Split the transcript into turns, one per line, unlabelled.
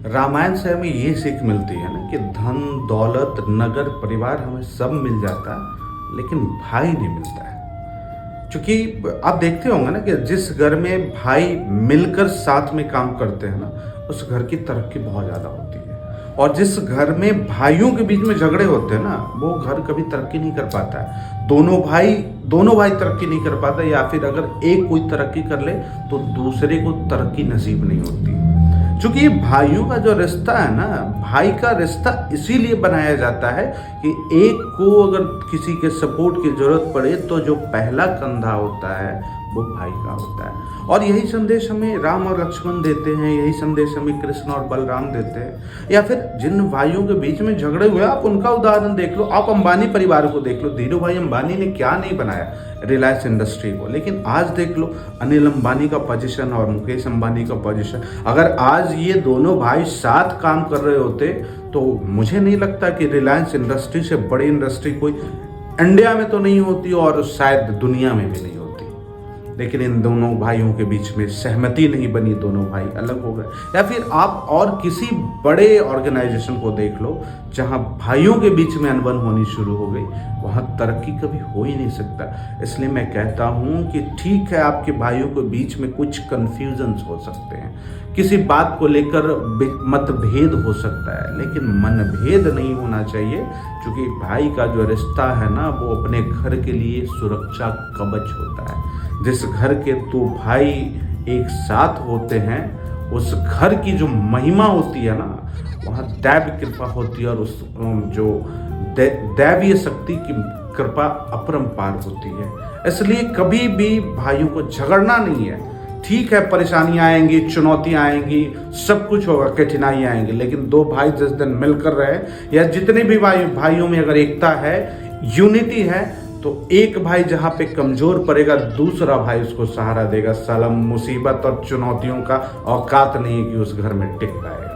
रामायण से हमें ये सीख मिलती है ना कि धन दौलत नगर परिवार हमें सब मिल जाता है, लेकिन भाई नहीं मिलता है। क्योंकि आप देखते होंगे ना कि जिस घर में भाई मिलकर साथ में काम करते हैं ना, उस घर की तरक्की बहुत ज़्यादा होती है। और जिस घर में भाइयों के बीच में झगड़े होते हैं ना, वो घर कभी तरक्की नहीं कर पाता है। दोनों भाई तरक्की नहीं कर पाता, या फिर अगर एक कोई तरक्की कर ले तो दूसरे को तरक्की नसीब नहीं होती। क्योंकि ये भाइयों का जो रिश्ता है ना, भाई का रिश्ता इसीलिए बनाया जाता है कि एक को अगर किसी के सपोर्ट की जरूरत पड़े तो जो पहला कंधा होता है वो भाई का होता है। और यही संदेश हमें राम और लक्ष्मण देते हैं, यही संदेश हमें कृष्ण और बलराम देते हैं। या फिर जिन भाइयों के बीच में झगड़े हुए, आप उनका उदाहरण देख लो, आप अंबानी परिवार को देख लो। धीरू भाई अंबानी ने क्या नहीं बनाया रिलायंस इंडस्ट्री को, लेकिन आज देख लो अनिल अंबानी का पोजीशन और मुकेश अंबानी का पोजीशन। अगर आज ये दोनों भाई साथ काम कर रहे होते तो मुझे नहीं लगता कि रिलायंस इंडस्ट्री से बड़ी इंडस्ट्री कोई इंडिया में तो नहीं होती और शायद दुनिया में भी नहीं होती। लेकिन इन दोनों भाइयों के बीच में सहमति नहीं बनी, दोनों भाई अलग हो गए। या फिर आप और किसी बड़े ऑर्गेनाइजेशन को देख लो, जहां भाइयों के बीच में अनबन होनी शुरू हो गई, वहां तरक्की कभी हो ही नहीं सकता। इसलिए मैं कहता हूं कि ठीक है, आपके भाइयों के बीच में कुछ कंफ्यूजन्स हो सकते हैं, किसी बात को लेकर मतभेद हो सकता है, लेकिन मनभेद नहीं होना चाहिए। क्योंकि भाई का जो रिश्ता है ना, वो अपने घर के लिए सुरक्षा कवच होता है। जिस घर के दो भाई एक साथ होते हैं, उस घर की जो महिमा होती है ना, वहाँ दैव कृपा होती है, और उस जो दैवीय शक्ति की कृपा अपरंपार होती है। इसलिए कभी भी भाइयों को झगड़ना नहीं है। ठीक है, परेशानियां आएंगी, चुनौतियां आएंगी, सब कुछ होगा, कठिनाई आएंगी, लेकिन दो भाई जिस दिन मिलकर रहे, या जितने भी भाइयों में अगर एकता है, यूनिटी है, तो एक भाई जहां पे कमजोर पड़ेगा, दूसरा भाई उसको सहारा देगा। साला मुसीबत और चुनौतियों का औकात नहीं है कि उस घर में टिक पाएगा।